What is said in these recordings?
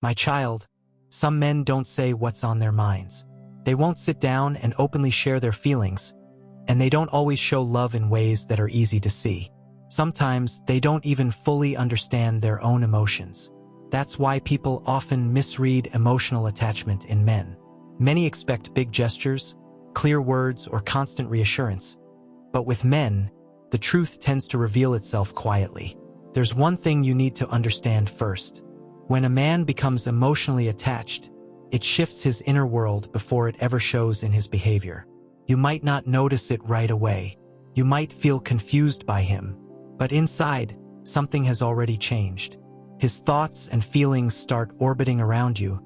My child, some men don't say what's on their minds. They won't sit down and openly share their feelings, and they don't always show love in ways that are easy to see. Sometimes they don't even fully understand their own emotions. That's why people often misread emotional attachment in men. Many expect big gestures, clear words, or constant reassurance. But with men, the truth tends to reveal itself quietly. There's one thing you need to understand first. When a man becomes emotionally attached, it shifts his inner world before it ever shows in his behavior. You might not notice it right away. You might feel confused by him. But inside, something has already changed. His thoughts and feelings start orbiting around you,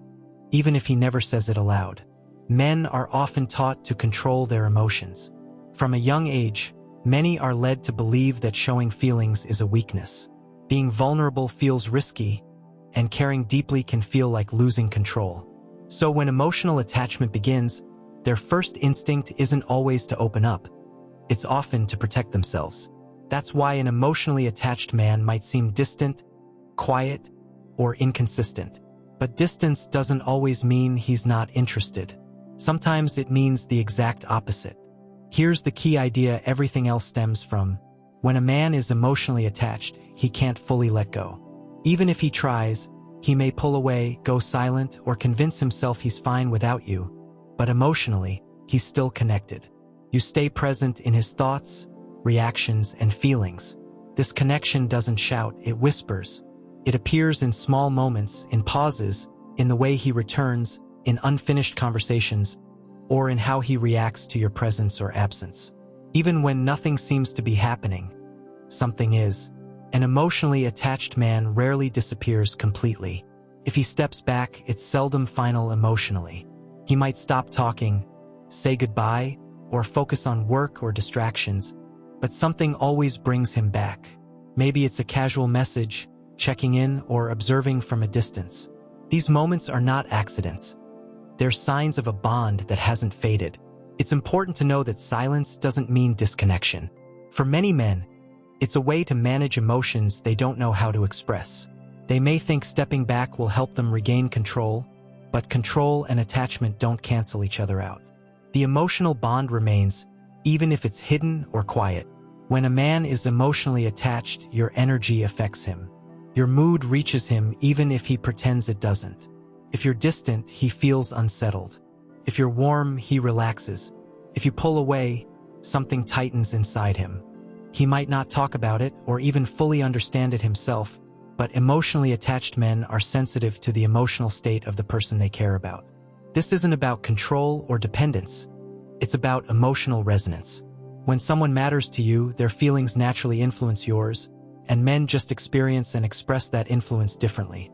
even if he never says it aloud. Men are often taught to control their emotions. From a young age, many are led to believe that showing feelings is a weakness. Being vulnerable feels risky, and caring deeply can feel like losing control. So when emotional attachment begins, their first instinct isn't always to open up. It's often to protect themselves. That's why an emotionally attached man might seem distant, quiet, or inconsistent. But distance doesn't always mean he's not interested. Sometimes it means the exact opposite. Here's the key idea everything else stems from. When a man is emotionally attached, he can't fully let go. Even if he tries, he may pull away, go silent, or convince himself he's fine without you. But emotionally, he's still connected. You stay present in his thoughts, reactions, and feelings. This connection doesn't shout, it whispers. It appears in small moments, in pauses, in the way he returns, in unfinished conversations, or in how he reacts to your presence or absence. Even when nothing seems to be happening, something is. An emotionally attached man rarely disappears completely. If he steps back, it's seldom final emotionally. He might stop talking, say goodbye, or focus on work or distractions, but something always brings him back. Maybe it's a casual message, checking in, or observing from a distance. These moments are not accidents. They're signs of a bond that hasn't faded. It's important to know that silence doesn't mean disconnection. For many men, it's a way to manage emotions they don't know how to express. They may think stepping back will help them regain control, but control and attachment don't cancel each other out. The emotional bond remains, even if it's hidden or quiet. When a man is emotionally attached, your energy affects him. Your mood reaches him even if he pretends it doesn't. If you're distant, he feels unsettled. If you're warm, he relaxes. If you pull away, something tightens inside him. He might not talk about it or even fully understand it himself, but emotionally attached men are sensitive to the emotional state of the person they care about. This isn't about control or dependence. It's about emotional resonance. When someone matters to you, their feelings naturally influence yours, and men just experience and express that influence differently.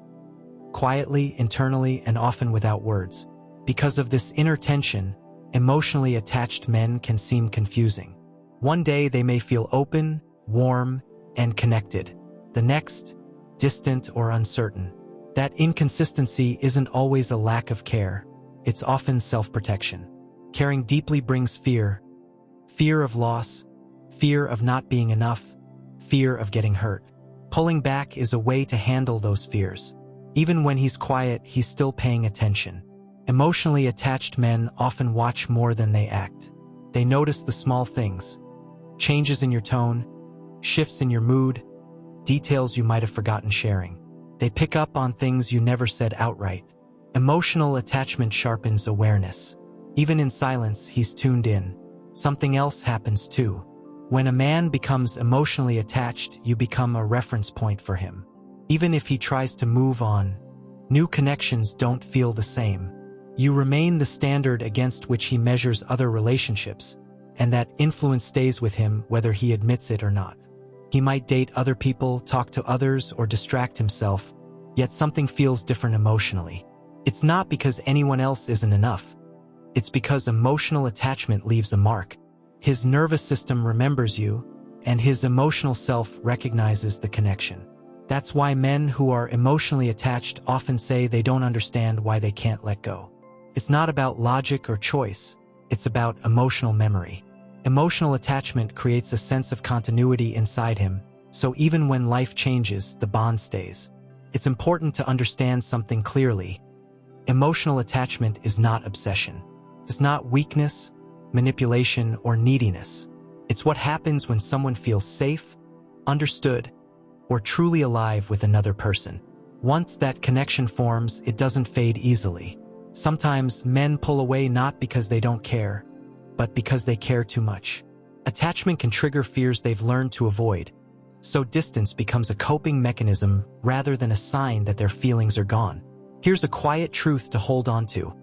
Quietly, internally, and often without words. Because of this inner tension, emotionally attached men can seem confusing. One day they may feel open, warm, and connected. The next, distant or uncertain. That inconsistency isn't always a lack of care. It's often self-protection. Caring deeply brings fear. Fear of loss, fear of not being enough, fear of getting hurt. Pulling back is a way to handle those fears. Even when he's quiet, he's still paying attention. Emotionally attached men often watch more than they act. They notice the small things. Changes in your tone, shifts in your mood, details you might have forgotten sharing. They pick up on things you never said outright. Emotional attachment sharpens awareness. Even in silence, he's tuned in. Something else happens too. When a man becomes emotionally attached, you become a reference point for him. Even if he tries to move on, new connections don't feel the same. You remain the standard against which he measures other relationships, and that influence stays with him whether he admits it or not. He might date other people, talk to others, or distract himself, yet something feels different emotionally. It's not because anyone else isn't enough. It's because emotional attachment leaves a mark. His nervous system remembers you, and his emotional self recognizes the connection. That's why men who are emotionally attached often say they don't understand why they can't let go. It's not about logic or choice. It's about emotional memory. Emotional attachment creates a sense of continuity inside him, so even when life changes, the bond stays. It's important to understand something clearly. Emotional attachment is not obsession. It's not weakness, manipulation, or neediness. It's what happens when someone feels safe, understood, or truly alive with another person. Once that connection forms, it doesn't fade easily. Sometimes men pull away not because they don't care, but because they care too much. Attachment can trigger fears they've learned to avoid, so distance becomes a coping mechanism rather than a sign that their feelings are gone. Here's a quiet truth to hold on to.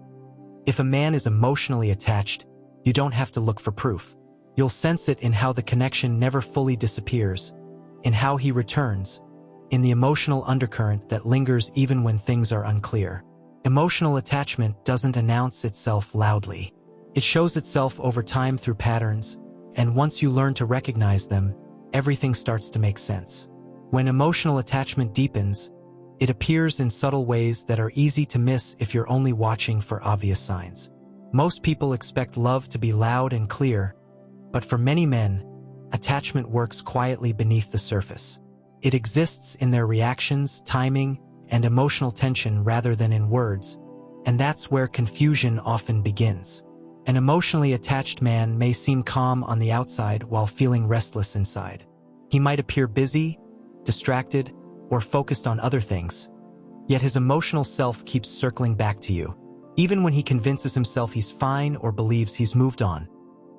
If a man is emotionally attached, you don't have to look for proof. You'll sense it in how the connection never fully disappears, in how he returns, in the emotional undercurrent that lingers even when things are unclear. Emotional attachment doesn't announce itself loudly. It shows itself over time through patterns, and once you learn to recognize them, everything starts to make sense. When emotional attachment deepens, it appears in subtle ways that are easy to miss if you're only watching for obvious signs. Most people expect love to be loud and clear, but for many men, attachment works quietly beneath the surface. It exists in their reactions, timing, and emotional tension rather than in words, and that's where confusion often begins. An emotionally attached man may seem calm on the outside while feeling restless inside. He might appear busy, distracted, or focused on other things, yet his emotional self keeps circling back to you. Even when he convinces himself he's fine or believes he's moved on,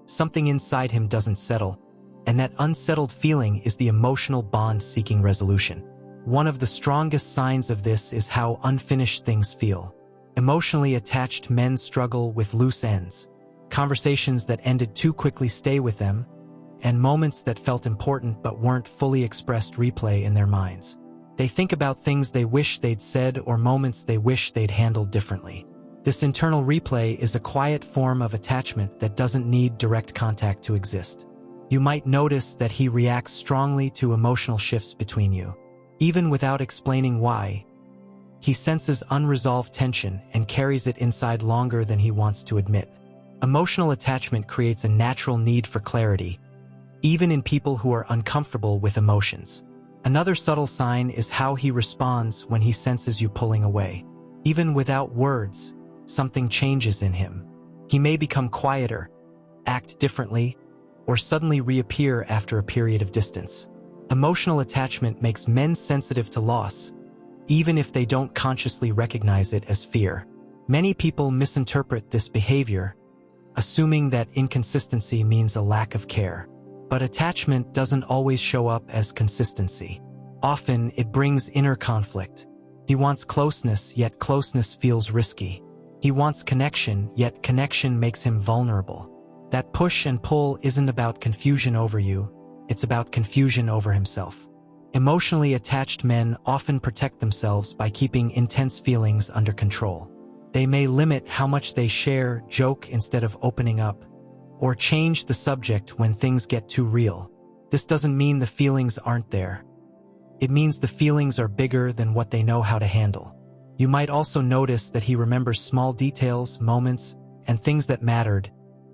something inside him doesn't settle, and that unsettled feeling is the emotional bond seeking resolution. One of the strongest signs of this is how unfinished things feel. Emotionally attached men struggle with loose ends. Conversations that ended too quickly stay with them, and moments that felt important but weren't fully expressed replay in their minds. They think about things they wish they'd said or moments they wish they'd handled differently. This internal replay is a quiet form of attachment that doesn't need direct contact to exist. You might notice that he reacts strongly to emotional shifts between you. Even without explaining why, he senses unresolved tension and carries it inside longer than he wants to admit. Emotional attachment creates a natural need for clarity, even in people who are uncomfortable with emotions. Another subtle sign is how he responds when he senses you pulling away. Even without words, something changes in him. He may become quieter, act differently, or suddenly reappear after a period of distance. Emotional attachment makes men sensitive to loss, even if they don't consciously recognize it as fear. Many people misinterpret this behavior, assuming that inconsistency means a lack of care. But attachment doesn't always show up as consistency. Often, it brings inner conflict. He wants closeness, yet closeness feels risky. He wants connection, yet connection makes him vulnerable. That push and pull isn't about confusion over you, it's about confusion over himself. Emotionally attached men often protect themselves by keeping intense feelings under control. They may limit how much they share, joke instead of opening up, or change the subject when things get too real. This doesn't mean the feelings aren't there. It means the feelings are bigger than what they know how to handle. You might also notice that he remembers small details, moments, and things that mattered,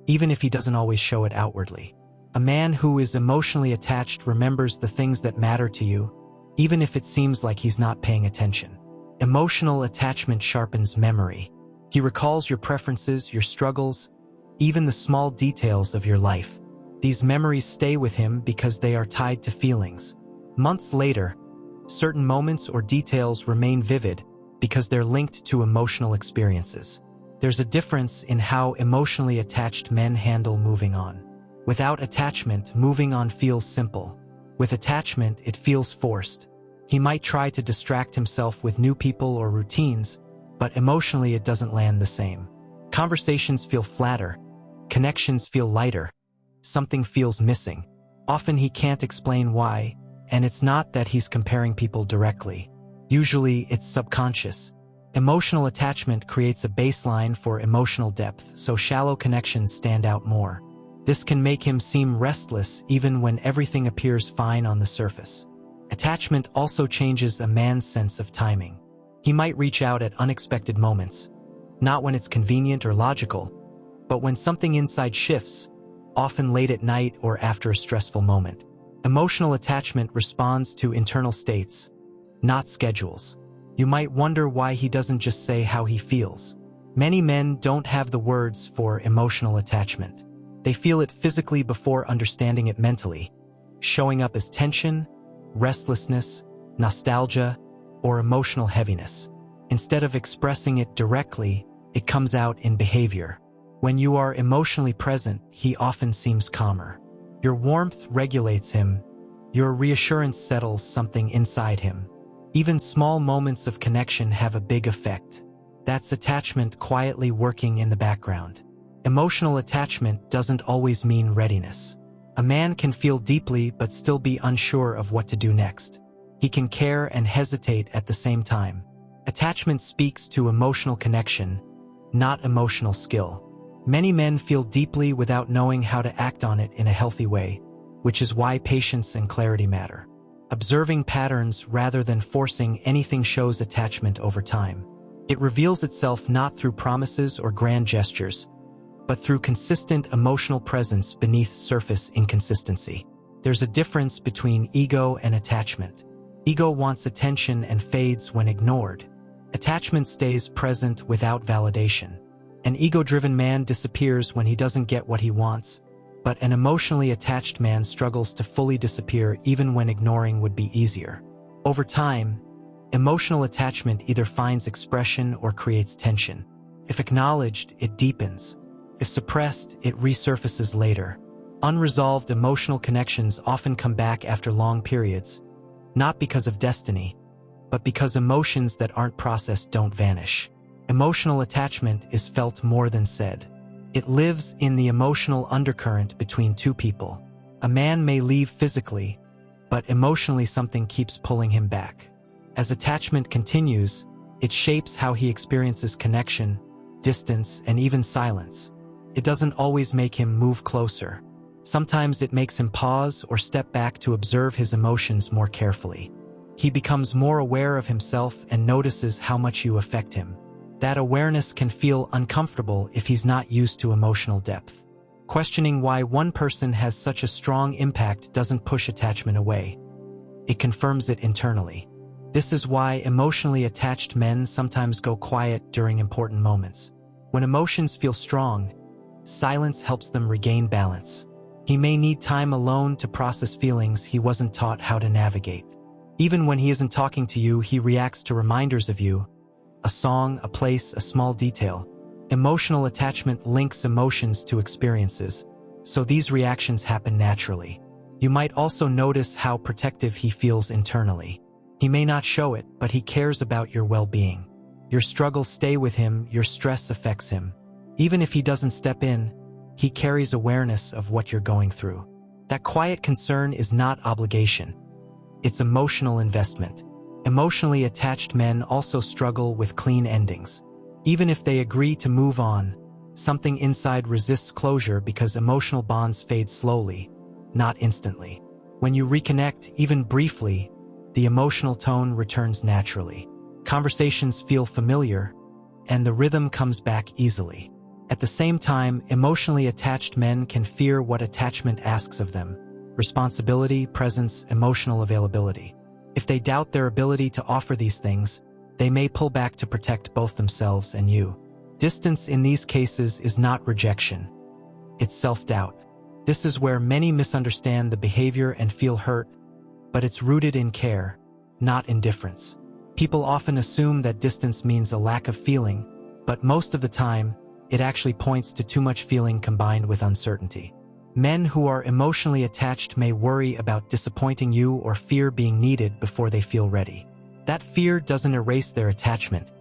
even if he doesn't always show it outwardly. A man who is emotionally attached remembers the things that matter to you, even if it seems like he's not paying attention. Emotional attachment sharpens memory. He recalls your preferences, your struggles, even the small details of your life. These memories stay with him because they are tied to feelings. Months later, certain moments or details remain vivid because they're linked to emotional experiences. There's a difference in how emotionally attached men handle moving on. Without attachment, moving on feels simple. With attachment, it feels forced. He might try to distract himself with new people or routines, but emotionally it doesn't land the same. Conversations feel flatter. Connections feel lighter. Something feels missing. Often he can't explain why, and it's not that he's comparing people directly. Usually it's subconscious. Emotional attachment creates a baseline for emotional depth, so shallow connections stand out more. This can make him seem restless even when everything appears fine on the surface. Attachment also changes a man's sense of timing. He might reach out at unexpected moments, not when it's convenient or logical, but when something inside shifts, often late at night or after a stressful moment. Emotional attachment responds to internal states, not schedules. You might wonder why he doesn't just say how he feels. Many men don't have the words for emotional attachment. They feel it physically before understanding it mentally, showing up as tension, restlessness, nostalgia, or emotional heaviness. Instead of expressing it directly, it comes out in behavior. When you are emotionally present, he often seems calmer. Your warmth regulates him. Your reassurance settles something inside him. Even small moments of connection have a big effect. That's attachment quietly working in the background. Emotional attachment doesn't always mean readiness. A man can feel deeply but still be unsure of what to do next. He can care and hesitate at the same time. Attachment speaks to emotional connection, not emotional skill. Many men feel deeply without knowing how to act on it in a healthy way, which is why patience and clarity matter. Observing patterns rather than forcing anything shows attachment over time. It reveals itself not through promises or grand gestures, but through consistent emotional presence beneath surface inconsistency. There's a difference between ego and attachment. Ego wants attention and fades when ignored. Attachment stays present without validation. An ego-driven man disappears when he doesn't get what he wants, but an emotionally attached man struggles to fully disappear even when ignoring would be easier. Over time, emotional attachment either finds expression or creates tension. If acknowledged, it deepens. If suppressed, it resurfaces later. Unresolved emotional connections often come back after long periods, not because of destiny, but because emotions that aren't processed don't vanish. Emotional attachment is felt more than said. It lives in the emotional undercurrent between two people. A man may leave physically, but emotionally something keeps pulling him back. As attachment continues, it shapes how he experiences connection, distance, and even silence. It doesn't always make him move closer. Sometimes it makes him pause or step back to observe his emotions more carefully. He becomes more aware of himself and notices how much you affect him. That awareness can feel uncomfortable if he's not used to emotional depth. Questioning why one person has such a strong impact doesn't push attachment away. It confirms it internally. This is why emotionally attached men sometimes go quiet during important moments. When emotions feel strong, silence helps them regain balance. He may need time alone to process feelings he wasn't taught how to navigate. Even when he isn't talking to you, he reacts to reminders of you. A song, a place, a small detail. Emotional attachment links emotions to experiences, so these reactions happen naturally. You might also notice how protective he feels internally. He may not show it, but he cares about your well-being. Your struggles stay with him, your stress affects him. Even if he doesn't step in, he carries awareness of what you're going through. That quiet concern is not obligation. It's emotional investment. Emotionally attached men also struggle with clean endings. Even if they agree to move on, something inside resists closure because emotional bonds fade slowly, not instantly. When you reconnect, even briefly, the emotional tone returns naturally. Conversations feel familiar, and the rhythm comes back easily. At the same time, emotionally attached men can fear what attachment asks of them: responsibility, presence, emotional availability. If they doubt their ability to offer these things, they may pull back to protect both themselves and you. Distance in these cases is not rejection. It's self-doubt. This is where many misunderstand the behavior and feel hurt, but it's rooted in care, not indifference. People often assume that distance means a lack of feeling, but most of the time, it actually points to too much feeling combined with uncertainty. Men who are emotionally attached may worry about disappointing you or fear being needed before they feel ready. That fear doesn't erase their attachment.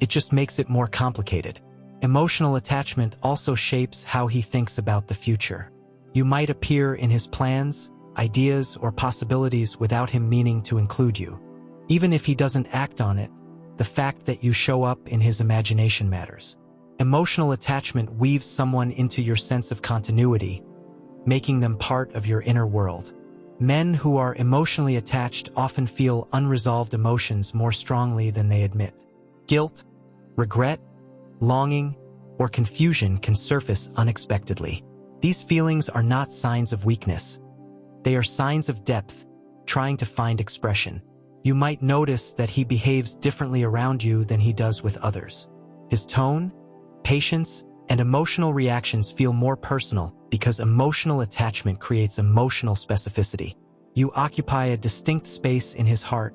It just makes it more complicated. Emotional attachment also shapes how he thinks about the future. You might appear in his plans, ideas, or possibilities without him meaning to include you. Even if he doesn't act on it, the fact that you show up in his imagination matters. Emotional attachment weaves someone into your sense of continuity, making them part of your inner world. Men who are emotionally attached often feel unresolved emotions more strongly than they admit. Guilt, regret, longing, or confusion can surface unexpectedly. These feelings are not signs of weakness. They are signs of depth, trying to find expression. You might notice that he behaves differently around you than he does with others. His tone, patience, and emotional reactions feel more personal because emotional attachment creates emotional specificity. You occupy a distinct space in his heart,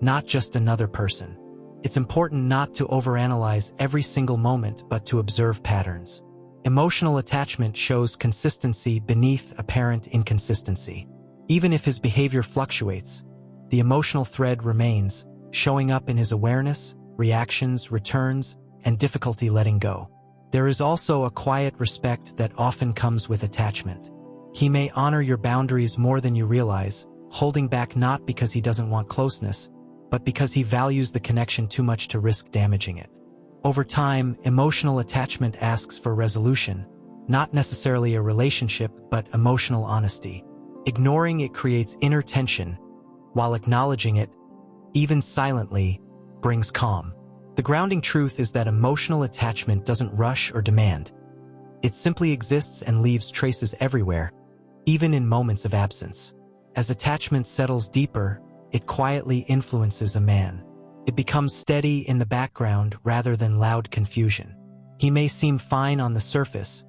not just another person. It's important not to overanalyze every single moment but to observe patterns. Emotional attachment shows consistency beneath apparent inconsistency. Even if his behavior fluctuates, the emotional thread remains, showing up in his awareness, reactions, returns, and difficulty letting go. There is also a quiet respect that often comes with attachment. He may honor your boundaries more than you realize, holding back not because he doesn't want closeness, but because he values the connection too much to risk damaging it. Over time, emotional attachment asks for resolution, not necessarily a relationship, but emotional honesty. Ignoring it creates inner tension, while acknowledging it, even silently, brings calm. The grounding truth is that emotional attachment doesn't rush or demand. It simply exists and leaves traces everywhere, even in moments of absence. As attachment settles deeper, it quietly influences a man. It becomes steady in the background rather than loud confusion. He may seem fine on the surface,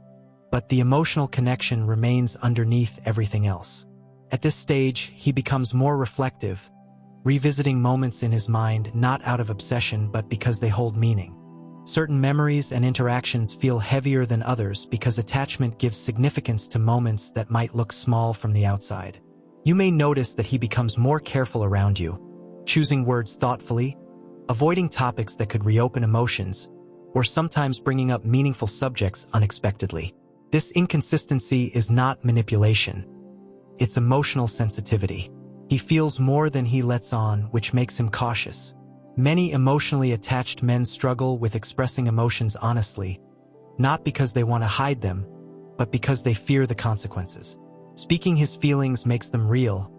but the emotional connection remains underneath everything else. At this stage, he becomes more reflective, revisiting moments in his mind not out of obsession but because they hold meaning. Certain memories and interactions feel heavier than others because attachment gives significance to moments that might look small from the outside. You may notice that he becomes more careful around you, choosing words thoughtfully, avoiding topics that could reopen emotions, or sometimes bringing up meaningful subjects unexpectedly. This inconsistency is not manipulation. It's emotional sensitivity. He feels more than he lets on, which makes him cautious. Many emotionally attached men struggle with expressing emotions honestly, not because they want to hide them, but because they fear the consequences. Speaking his feelings makes them real,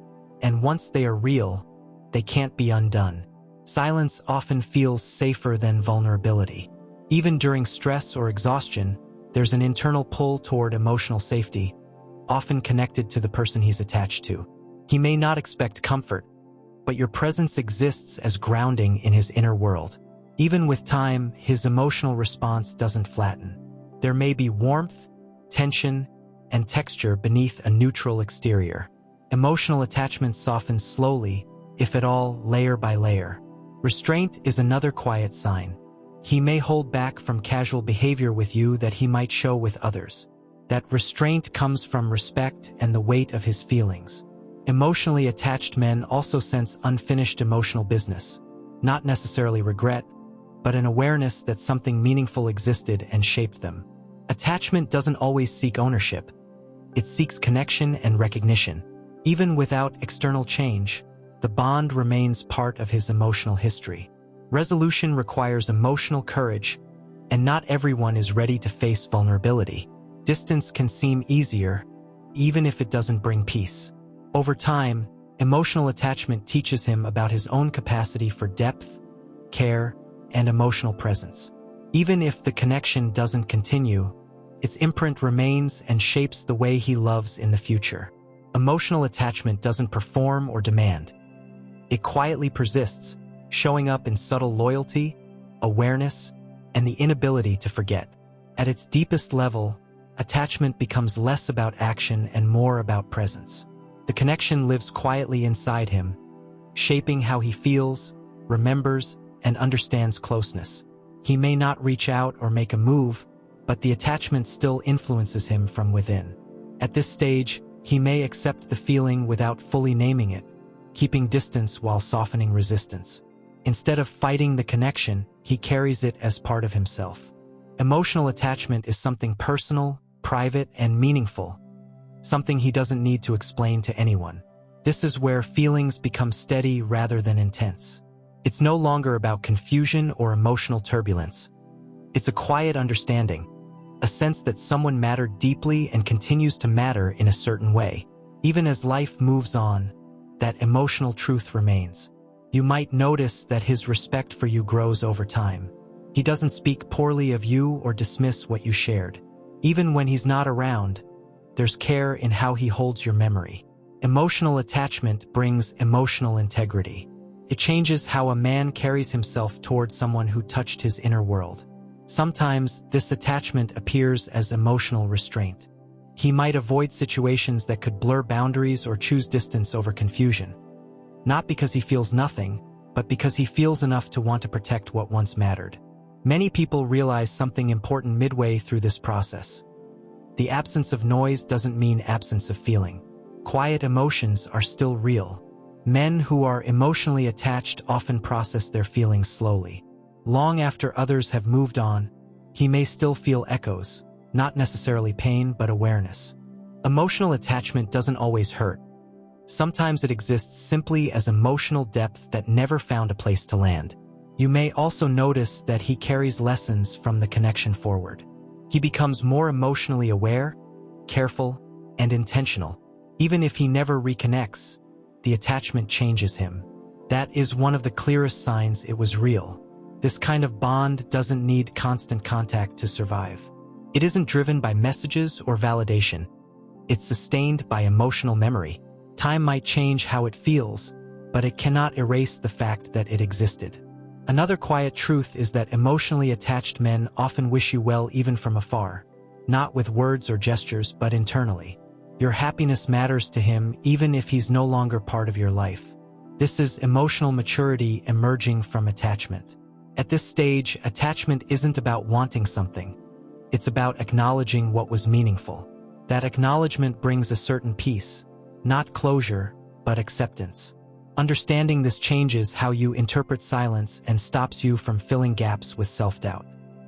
and once they are real, they can't be undone. Silence often feels safer than vulnerability. Even during stress or exhaustion, there's an internal pull toward emotional safety, often connected to the person he's attached to. He may not expect comfort, but your presence exists as grounding in his inner world. Even with time, his emotional response doesn't flatten. There may be warmth, tension, and texture beneath a neutral exterior. Emotional attachment softens slowly, if at all, layer by layer. Restraint is another quiet sign. He may hold back from casual behavior with you that he might show with others. That restraint comes from respect and the weight of his feelings. Emotionally attached men also sense unfinished emotional business, not necessarily regret, but an awareness that something meaningful existed and shaped them. Attachment doesn't always seek ownership. It seeks connection and recognition. Even without external change, the bond remains part of his emotional history. Resolution requires emotional courage, and not everyone is ready to face vulnerability. Distance can seem easier, even if it doesn't bring peace. Over time, emotional attachment teaches him about his own capacity for depth, care, and emotional presence. Even if the connection doesn't continue, its imprint remains and shapes the way he loves in the future. Emotional attachment doesn't perform or demand. It quietly persists, showing up in subtle loyalty, awareness, and the inability to forget. At its deepest level, attachment becomes less about action and more about presence. The connection lives quietly inside him, shaping how he feels, remembers, and understands closeness. He may not reach out or make a move, but the attachment still influences him from within. At this stage, he may accept the feeling without fully naming it, keeping distance while softening resistance. Instead of fighting the connection, he carries it as part of himself. Emotional attachment is something personal, private, and meaningful, something he doesn't need to explain to anyone. This is where feelings become steady rather than intense. It's no longer about confusion or emotional turbulence. It's a quiet understanding, a sense that someone mattered deeply and continues to matter in a certain way. Even as life moves on, that emotional truth remains. You might notice that his respect for you grows over time. He doesn't speak poorly of you or dismiss what you shared. Even when he's not around, there's care in how he holds your memory. Emotional attachment brings emotional integrity. It changes how a man carries himself toward someone who touched his inner world. Sometimes, this attachment appears as emotional restraint. He might avoid situations that could blur boundaries or choose distance over confusion. Not because he feels nothing, but because he feels enough to want to protect what once mattered. Many people realize something important midway through this process. The absence of noise doesn't mean absence of feeling. Quiet emotions are still real. Men who are emotionally attached often process their feelings slowly. Long after others have moved on, he may still feel echoes, not necessarily pain but awareness. Emotional attachment doesn't always hurt. Sometimes it exists simply as emotional depth that never found a place to land. You may also notice that he carries lessons from the connection forward. He becomes more emotionally aware, careful, and intentional. Even if he never reconnects, the attachment changes him. That is one of the clearest signs it was real. This kind of bond doesn't need constant contact to survive. It isn't driven by messages or validation. It's sustained by emotional memory. Time might change how it feels, but it cannot erase the fact that it existed. Another quiet truth is that emotionally attached men often wish you well even from afar. Not with words or gestures, but internally. Your happiness matters to him even if he's no longer part of your life. This is emotional maturity emerging from attachment. At this stage, attachment isn't about wanting something. It's about acknowledging what was meaningful. That acknowledgement brings a certain peace, not closure, but acceptance. Understanding this changes how you interpret silence and stops you from filling gaps with self-doubt.